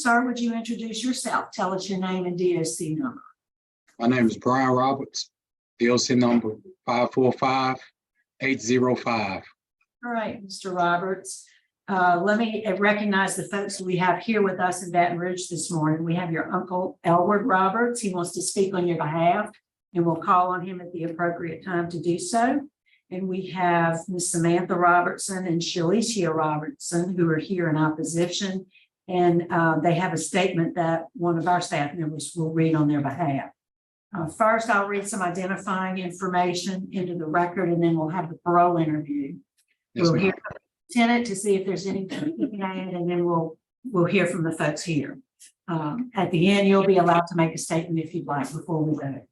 sir, would you introduce yourself? Tell us your name and DOC number. My name is Bryan Roberts, DOC number 545-805. All right, Mr. Roberts. Let me recognize the folks we have here with us in Baton Rouge this morning. We have your Uncle Elward Roberts. He wants to speak on your behalf, and we'll call on him at the appropriate time to do so. And we have Ms. Samantha Robertson and Shalicia Robertson, who are here in opposition. And they have a statement that one of our staff members will read on their behalf. First, I'll read some identifying information into the record, and then we'll have the parole interview. Yes, We'll ma'am. hear from the lieutenant to see if there's anything you can add, and then we'll hear from the folks here. At the end, you'll be allowed to make a statement if you'd like before we go.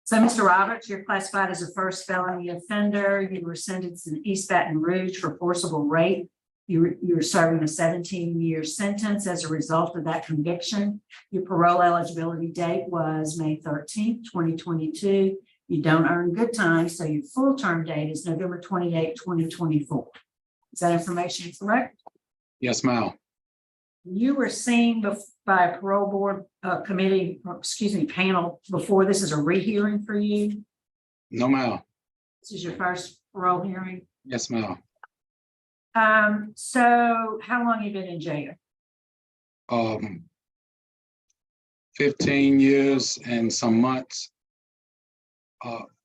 So, Mr. Roberts, you're classified as a first felony offender. You were sentenced in East Baton Rouge for forcible rape. You were serving a 17-year sentence as a result of that conviction. Your parole eligibility date was May 13th, 2022. You don't earn good time, so your full term date is November 28, 2024. Is that information correct? Yes, ma'am. You were seen by a parole board panel before. This is a rehearing for you. No, ma'am. This is your first parole hearing. Yes, ma'am. So how long have you been in jail? 15 years and some months.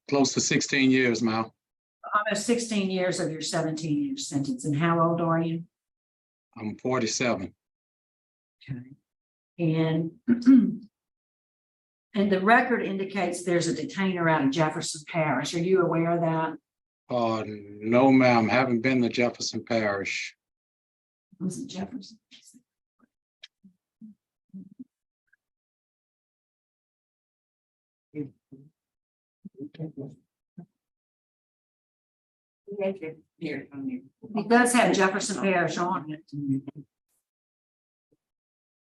Close to 16 years, ma'am. Almost 16 years of your 17-year sentence. And how old are you? I'm 47. Okay. And the record indicates there's a detainer out of Jefferson Parish. Are you aware of that? No, ma'am. Haven't been to Jefferson Parish. Was it Jefferson? It does have Jefferson Parish on it.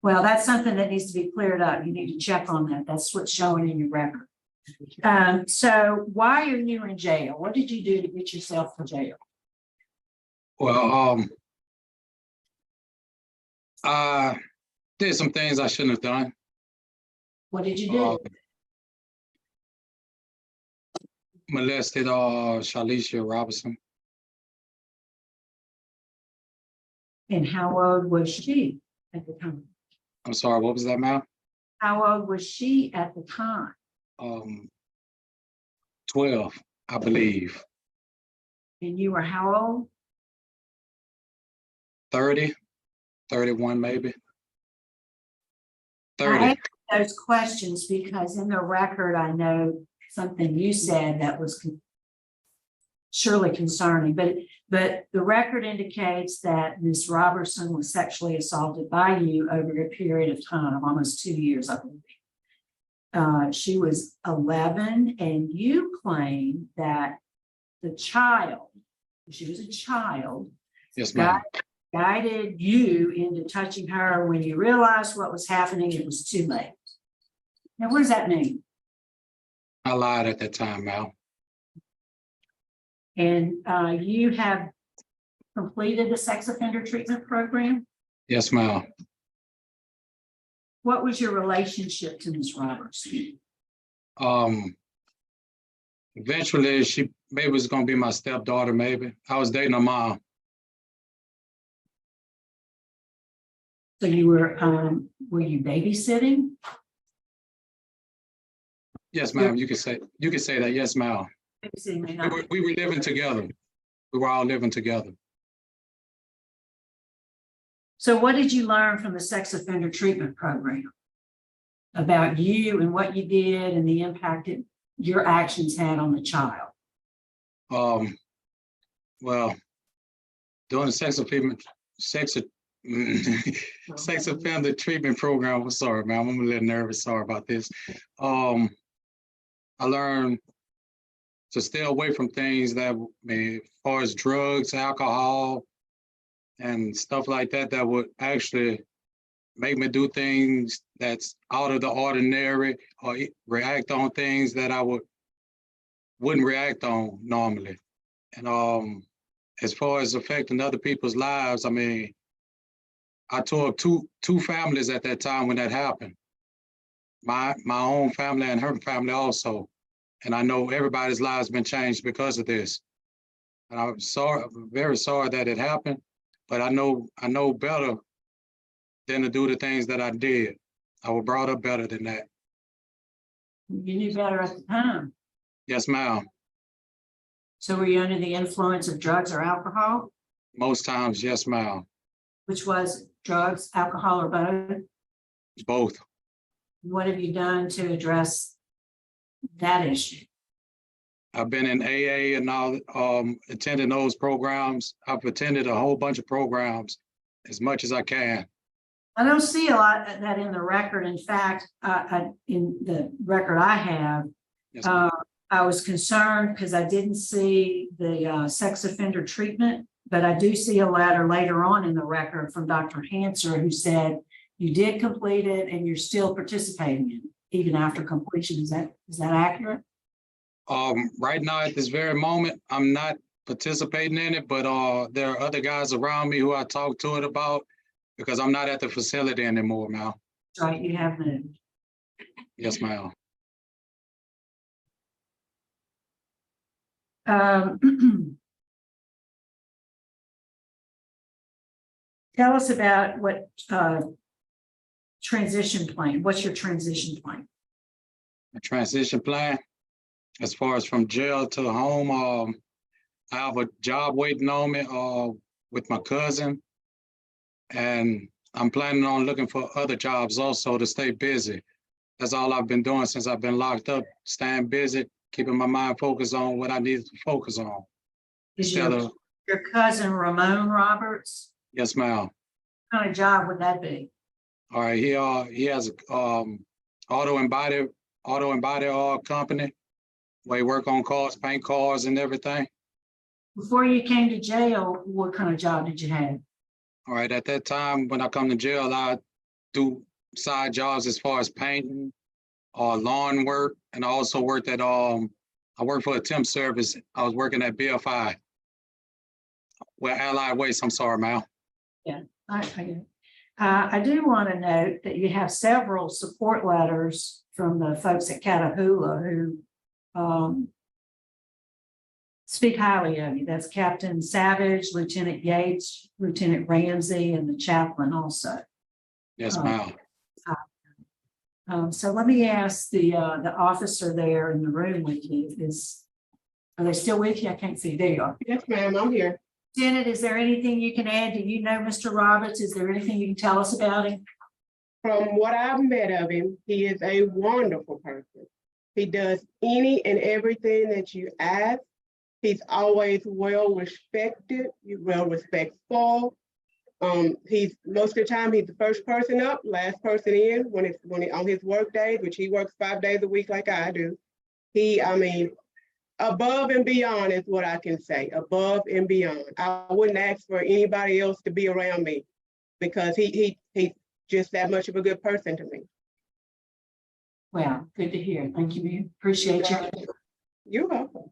Well, that's something that needs to be cleared up. You need to check on that. That's what's showing in your record. So why are you in jail? What did you do to get yourself to jail? Well, I did some things I shouldn't have done. What did you do? Molested Shalicia Robertson. And how old was she at the time? I'm sorry, what was that, ma'am? How old was she at the time? 12, I believe. And you were how old? 30, 31 maybe. I 30. asked those questions because in the record, I know something you said that was surely concerning, but the record indicates that Ms. Robertson was sexually assaulted by you over a period of time, almost 2 years, I believe. She was 11, and you claim that the child, she was a child, Yes, ma'am. guided you into touching her. When you realized what was happening, it was too late. Now, what does that mean? I lied at that time, ma'am. And you have completed the sex offender treatment program. Yes, ma'am. What was your relationship to Ms. Robertson? Eventually she maybe was gonna be my stepdaughter, maybe. I was dating her mom. So you were you babysitting? Yes, ma'am. You can say that. Yes, ma'am. Babysitting may not. We were living together. We were all living together. So what did you learn from the sex offender treatment program about you and what you did and the impact that your actions had on the child? Well, during the sex offender treatment program, I'm sorry, ma'am, I'm a little nervous. Sorry about this. I learned to stay away from things that, as far as drugs, alcohol, and stuff like that, that would actually make me do things that's out of the ordinary or react on things that I wouldn't react on normally. And as far as affecting other people's lives, I mean, I tore up two families at that time when that happened. My own family and her family also. And I know everybody's lives been changed because of this. And I'm sorry, very sorry that it happened, but I know better than to do the things that I did. I was brought up better than that. You knew better at the time. Yes, ma'am. So were you under the influence of drugs or alcohol? Most times, yes, ma'am. Which was drugs, alcohol, or both? Both. What have you done to address that issue? I've been in AA and now attending those programs. I've attended a whole bunch of programs as much as I can. I don't see a lot of that in the record. In fact, in the record I have, Yes, ma'am. I was concerned because I didn't see the sex offender treatment, but I do see a letter later on in the record from Dr. Hanser who said you did complete it and you're still participating in it, even after completion. Is that accurate? Right now at this very moment, I'm not participating in it, but there are other guys around me who I talk to it about because I'm not at the facility anymore, ma'am. Right, you have moved. Yes, ma'am. Tell us about what transition plan. What's your transition plan? A transition plan, as far as from jail to home, I have a job waiting on me with my cousin, and I'm planning on looking for other jobs also to stay busy. That's all I've been doing since I've been locked up, staying busy, keeping my mind focused on what I need to focus on. Is Instead your of, cousin Ramon Roberts? yes, ma'am. What kind of job would that be? All right, he has a auto and body company where he work on cars, paint cars and everything. Before you came to jail, what kind of job did you have? All right, at that time when I come to jail, I do side jobs as far as painting or lawn work, and I also worked at I worked for a temp service. I was working at BFI. Well, Allied Waste. I'm sorry, ma'am. Yeah, I get it. I do want to note that you have several support letters from the folks at Catahoula who speak highly of you. That's Captain Savage, Lieutenant Yates, Lieutenant Ramsey, and the chaplain also. Yes, ma'am. So let me ask the officer there in the room with you, are they still with you? I can't see. There you are. Yes, ma'am, I'm here. Janet, is there anything you can add? Do you know Mr. Roberts? Is there anything you can tell us about him? From what I've met of him, he is a wonderful person. He does any and everything that you ask. He's always well respected, well respectful. He's most of the time he's the first person up, last person in when on his work days, which he works 5 days a week like I do. I mean, above and beyond is what I can say. Above and beyond. I wouldn't ask for anybody else to be around me because he's just that much of a good person to me. Well, good to hear. Thank you. We appreciate you. You're welcome.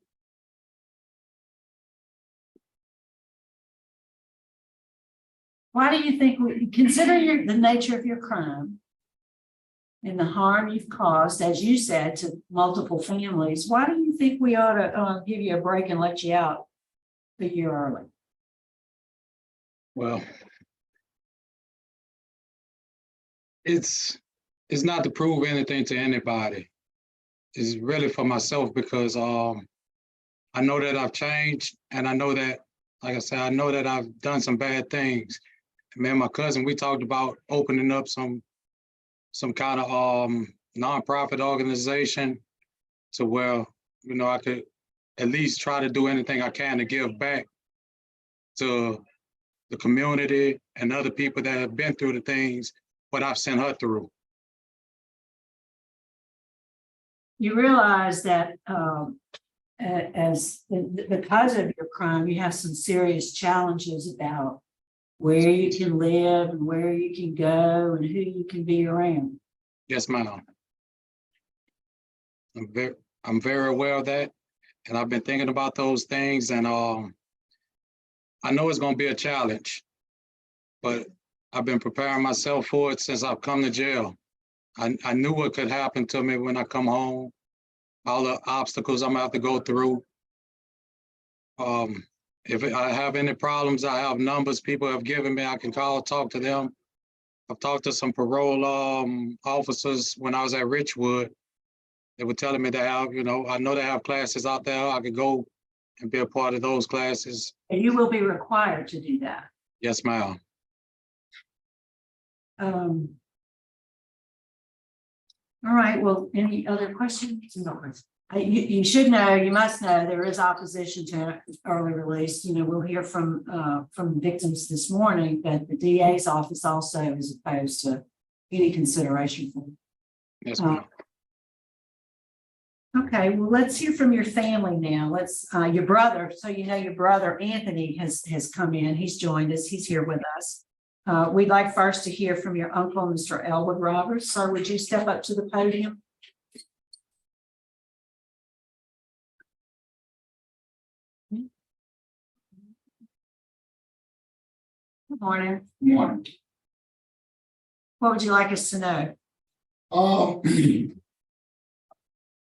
Why do you think, considering the nature of your crime and the harm you've caused, as you said, to multiple families, why do you think we ought to give you a break and let you out a year early? Well, it's not to prove anything to anybody. It's really for myself because I know that I've changed, and I know that, like I said, I know that I've done some bad things. Me and my cousin, we talked about opening up some kind of nonprofit organization to where, you know, I could at least try to do anything I can to give back to the community and other people that have been through the things what I've sent her through. You realize that because of your crime, you have some serious challenges about where you can live and where you can go and who you can be around. Yes, ma'am. I'm very aware of that, and I've been thinking about those things, and I know it's going to be a challenge, but I've been preparing myself for it since I've come to jail. I knew what could happen to me when I come home, all the obstacles I'm gonna have to go through. If I have any problems, I have numbers people have given me. I can call, talk to them. I've talked to some parole officers when I was at Richwood. They were telling me to have, I know they have classes out there. I could go and be a part of those classes. And you will be required to do that. Yes, ma'am. All right, well, any other questions? No questions. You should know, you must know, there is opposition to early release. We'll hear from victims this morning, but the DA's office also is opposed to any consideration for it. Yes, ma'am. Okay, well, let's hear from your family now. Let's your brother. So your brother Anthony has come in. He's joined us. He's here with us. We'd like first to hear from your uncle, Mr. Elwood Roberts. Sir, would you step up to the podium? Good morning. Good morning. What would you like us to know?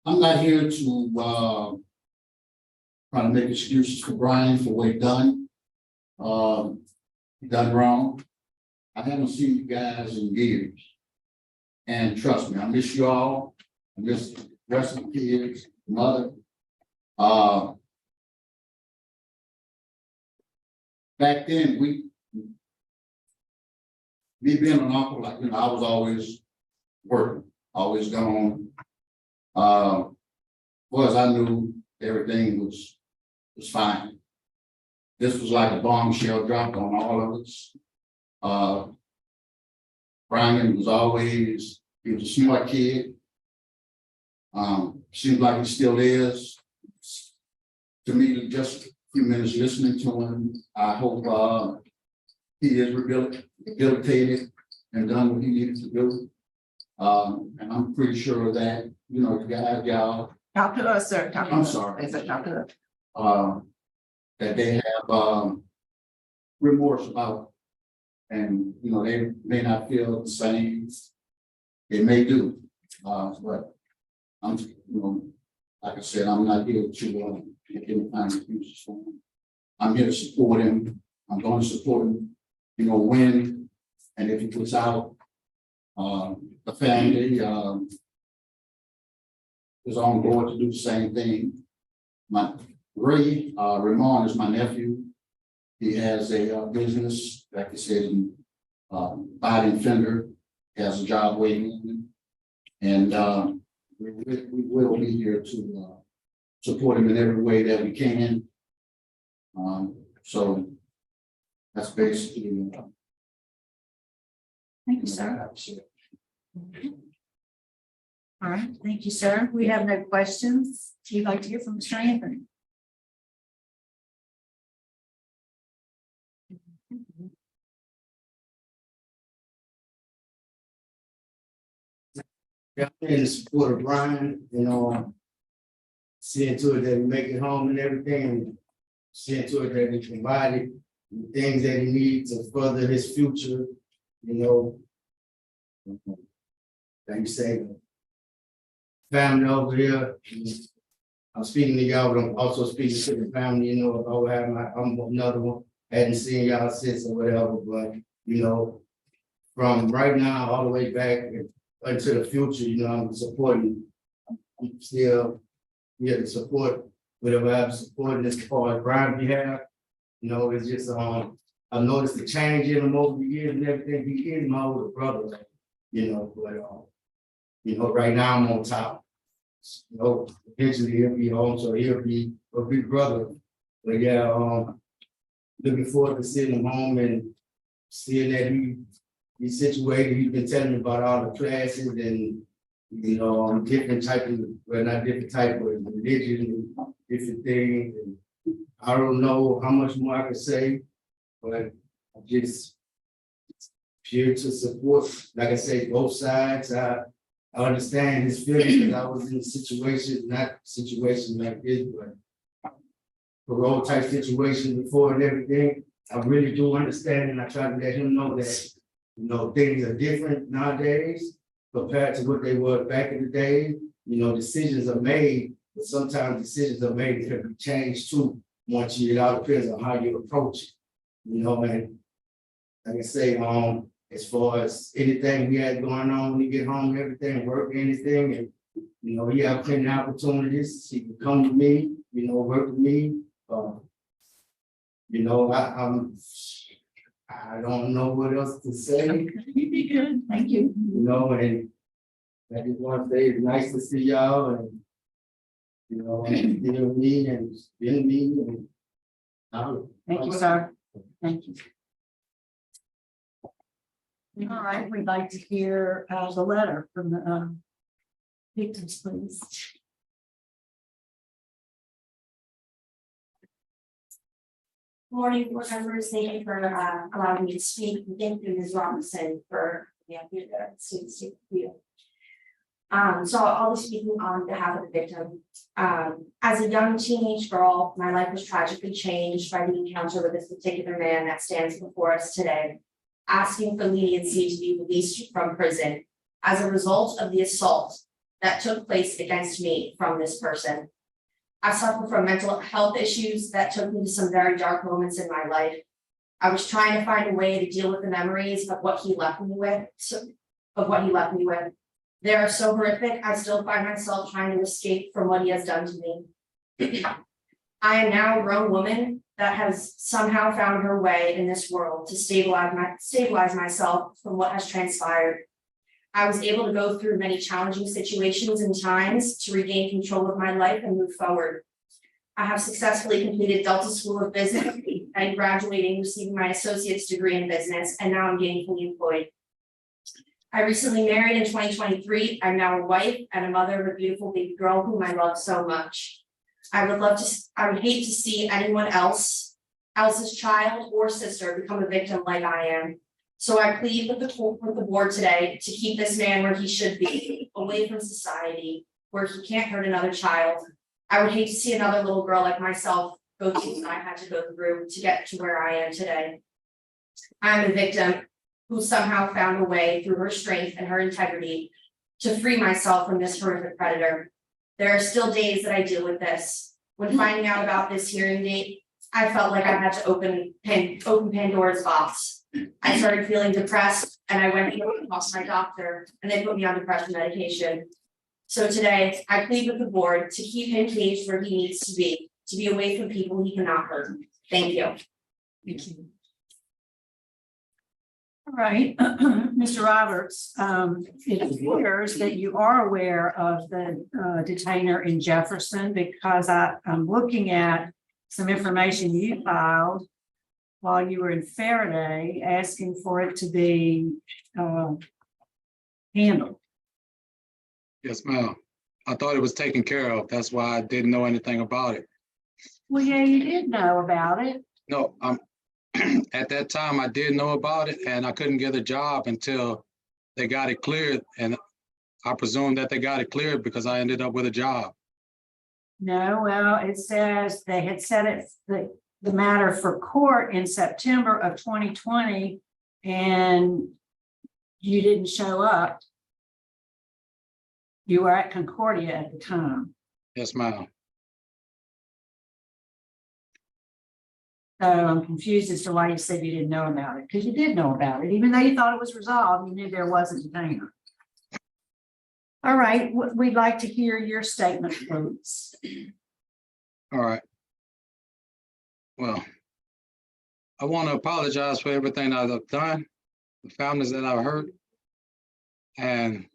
I'm not here to try to make excuses for Bryan for what he done. He done wrong. I haven't seen you guys in years. And trust me, I miss you all. I miss the rest of the kids, mother. Back then, me being an uncle, I was always working, always gone. Was I knew everything was fine. This was like a bombshell dropped on all of us. Bryan was he was a smart kid. Seems like he still is. To me, just a few minutes listening to him, I hope he is rehabilitated and done what he needed to do. And I'm pretty sure that, you guys, y'all. Talk to us, sir. Talk to I'm us. sorry. They said talk to us. That they have remorse about, and they may not feel the same. They may do, but I'm, like I said, I'm not here to make any kind of excuses for him. I'm here to support him. I'm going to support him, when and if he puts out. The family is on board to do the same thing. My Ramon is my nephew. He has a business, like I said, in body and fender. He has a job waiting, and we will be here to support him in every way that we can. So that's basically. Thank you, sir. All right, thank you, sir. We have no questions. You'd like to hear from Mr. Anthony? Yeah, in support of Bryan, seeing to it that we make it home and everything, and seeing to it that we provide the things that he needs to further his future, like you say, family over here. I'm speaking to y'all, but I'm also speaking to the family, if I would have I'm another one, hadn't seen y'all since or whatever, but from right now all the way back into the future, I'm supporting, I'm still here to support whatever I'm supporting as far as Bryan behalf. It's just I've noticed the change in him over the years and everything. He is my older brother, but right now I'm on top. Eventually he'll be home, so he'll be a big brother. But yeah, looking forward to seeing him home and seeing that he's situated. He's been telling me about all the classes and different types of, well, not different type, but religion and different things. And I don't know how much more I can say, but I'm just here to support, like I say, both sides. I understand his feelings because I was in situations, not situations like this, but parole type situation before and everything. I really do understand, and I try to let him know that You know, things are different nowadays compared to what they were back in the day. You know, decisions are made, but sometimes decisions are made that can be changed too. Once you, it all depends on how you approach it. You know, and like I say, as far as anything we had going on when you get home, everything, work, anything, and you know, you have plenty of opportunities. She can come to me, you know, work with me. You know, I don't know what else to say. You did good, thank you. You know, and I just want to say it's nice to see y'all and, you know, and still me and still me and. Thank you, sir. Thank you. All right, we'd like to hear the letter from the victims, please. Morning, board members, thank you for allowing me to speak. Thank you, Ms. Robinson, for the students to view. So I'll be speaking on behalf of the victim. As a young teenage girl, my life was tragically changed by the encounter with this particular man that stands before us today, asking for leniency to be released from prison as a result of the assault that took place against me from this person. I suffer from mental health issues that took me to some very dark moments in my life. I was trying to find a way to deal with the memories of what he left me with, They are so horrific, I still find myself trying to escape from what he has done to me. I am now a grown woman that has somehow found her way in this world to stabilize myself from what has transpired. I was able to go through many challenging situations and times to regain control of my life and move forward. I have successfully completed Delta School of Business and graduating, receiving my associate's degree in business, and now I'm gainfully employed. I recently married in 2023. I'm now a wife and a mother of a beautiful baby girl whom I love so much. I would hate to see anyone else's child or sister become a victim like I am. So I plead with the board today to keep this man where he should be, away from society, where he can't hurt another child. I would hate to see another little girl like myself go through what I had to go through to get to where I am today. I'm a victim who somehow found a way through her strength and her integrity to free myself from this horrific predator. There are still days that I deal with this. When finding out about this hearing date, I felt like I had to open Pandora's box. I started feeling depressed and I went to talk to my doctor and they put me on depression medication. So today I plead with the board to keep him caged where he needs to be away from people he cannot hurt. Thank you. Thank you. All right, Mr. Roberts, it appears that you are aware of the detainer in Jefferson because I'm looking at some information you filed while you were in Faraday, asking for it to be handled. Yes, ma'am. I thought it was taken care of. That's why I didn't know anything about it. Well, yeah, you did know about it. No, at that time I did know about it and I couldn't get a job until they got it cleared. And I presume that they got it cleared because I ended up with a job. No, well, it says they had set it, the matter for court in September of 2020 and you didn't show up. You were at Concordia at the time. Yes, ma'am. So I'm confused as to why you said you didn't know about it, because you did know about it, even though you thought it was resolved, you knew there wasn't a detainer. All right, we'd like to hear your statement, please. All right. Well, I want to apologize for everything that I've done, the families that I've hurt. And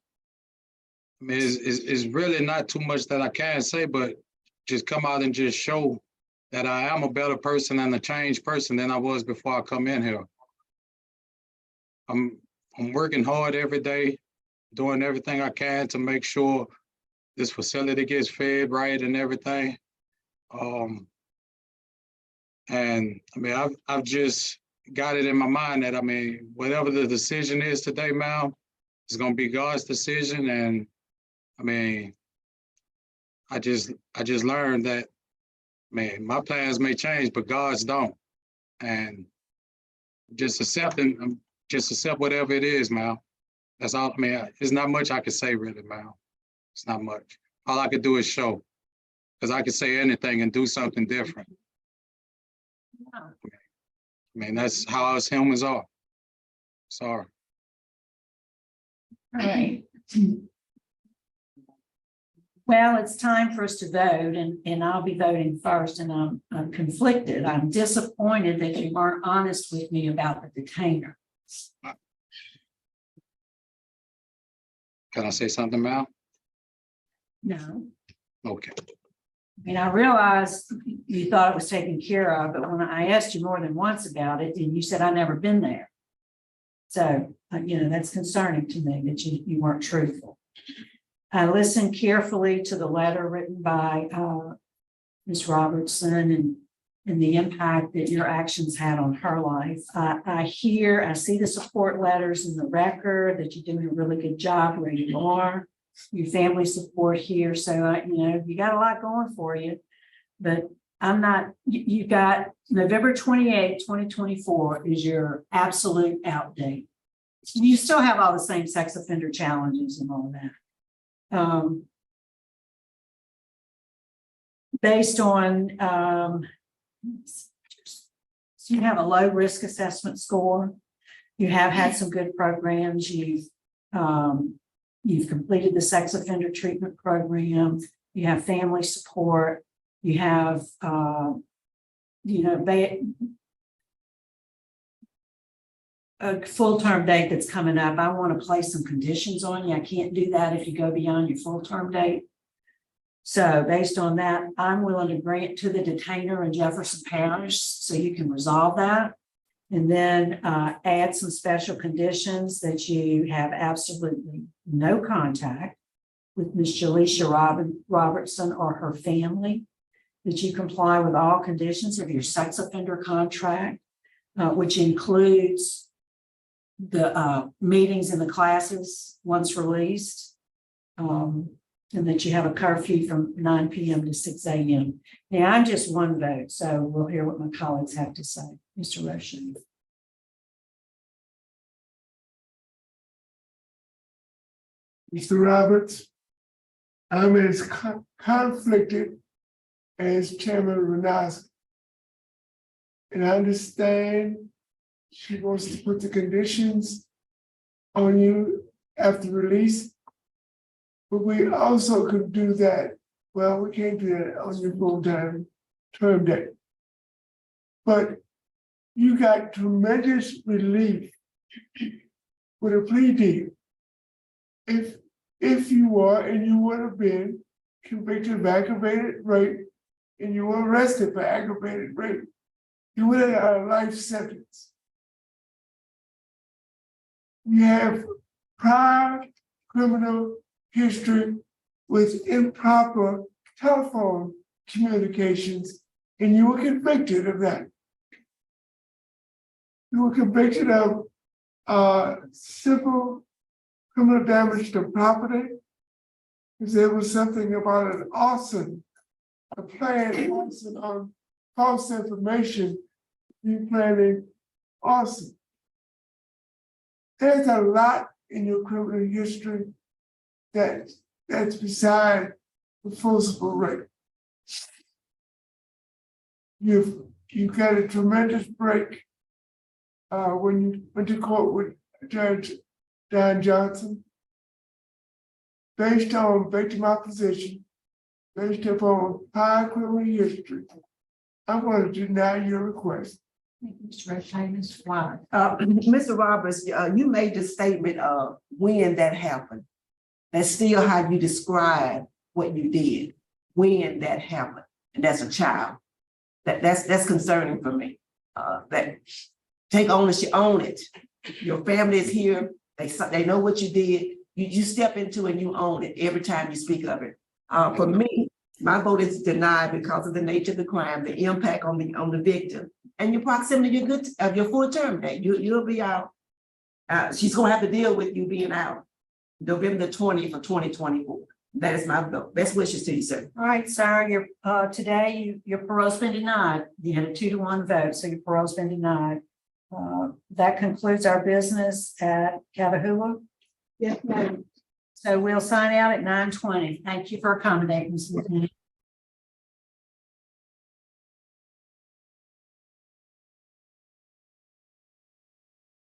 I mean, it's really not too much that I can say, but just come out and just show that I am a better person and a changed person than I was before I come in here. I'm working hard every day, doing everything I can to make sure this facility gets fed right and everything. And I mean, I've just got it in my mind that, I mean, whatever the decision is today, ma'am, it's gonna be God's decision. And I mean, I just learned that, man, my plans may change, but God's don't. And I'm just accept whatever it is, Mal. That's all. I mean, it's not much I could say, really, Mal. It's not much. All I could do is show, because I could say anything and do something different. I mean, that's how us humans are. Sorry. All right. Well, it's time for us to vote, and I'll be voting first, and I'm conflicted. I'm disappointed that you weren't honest with me about the detainer. Can I say something, Mal? No. Okay. I mean, I realized you thought it was taken care of, but when I asked you more than once about it, and you said I've never been there. So, that's concerning to me that you weren't truthful. I listened carefully to the letter written by Ms. Robertson and the impact that your actions had on her life. I see the support letters in the record that you're doing a really good job where you are. Your family support here. So, you got a lot going for you, but you got November 28, 2024 is your absolute out date. You still have all the same sex offender challenges and all of that. Based on, so you have a low risk assessment score. You have had some good programs. You've completed the sex offender treatment program. You have family support. You have, a full-term date that's coming up. I want to place some conditions on you. I can't do that if you go beyond your full-term date. So based on that, I'm willing to grant to the detainer in Jefferson Parish so you can resolve that. And then add some special conditions that you have absolutely no contact with Ms. Jaleisha Robertson or her family, that you comply with all conditions of your sex offender contract, which includes the meetings in the classes once released, and that you have a curfew from 9 p.m. to 6 a.m. Now, I'm just one vote, so we'll hear what my colleagues have to say. Mr. Roshan. Mr. Roberts, I'm as conflicted as Chairman Renowski. And I understand she wants to put the conditions on you after release, but we also could do that. Well, we can't do that on your full-time term date. But you got tremendous relief with a plea deal. If you are, and you would have been convicted of aggravated rape, and you were arrested for aggravated rape, you would have had a life sentence. You have prior criminal history with improper telephone communications, and you were convicted of that. You were convicted of simple criminal damage to property, because there was something about an arson, a planned arson on false information, you planning arson. There's a lot in your criminal history that's beside the forcible rape. You've got a tremendous break when you went to court with Judge Don Johnson. Based on victim opposition, based upon prior criminal history, I'm going to deny your request. Mr. Roberts, you made the statement of when that happened. That's still how you describe what you did, when that happened, and that's a child. That's concerning for me. That take ownership, own it. Your family is here. They know what you did. You step into and you own it every time you speak of it. For me, my vote is denied because of the nature of the crime, the impact on the victim, and your proximity of your full term date. You'll be out. She's gonna have to deal with you being out November 20th of 2024. That is my vote. Best wishes to you, sir. All right, sir. Today your parole's been denied. You had a 2-to-1 vote, so your parole's been denied. That concludes our business at Catahoula. Yes, ma'am. So we'll sign out at 9:20. Thank you for accommodating us.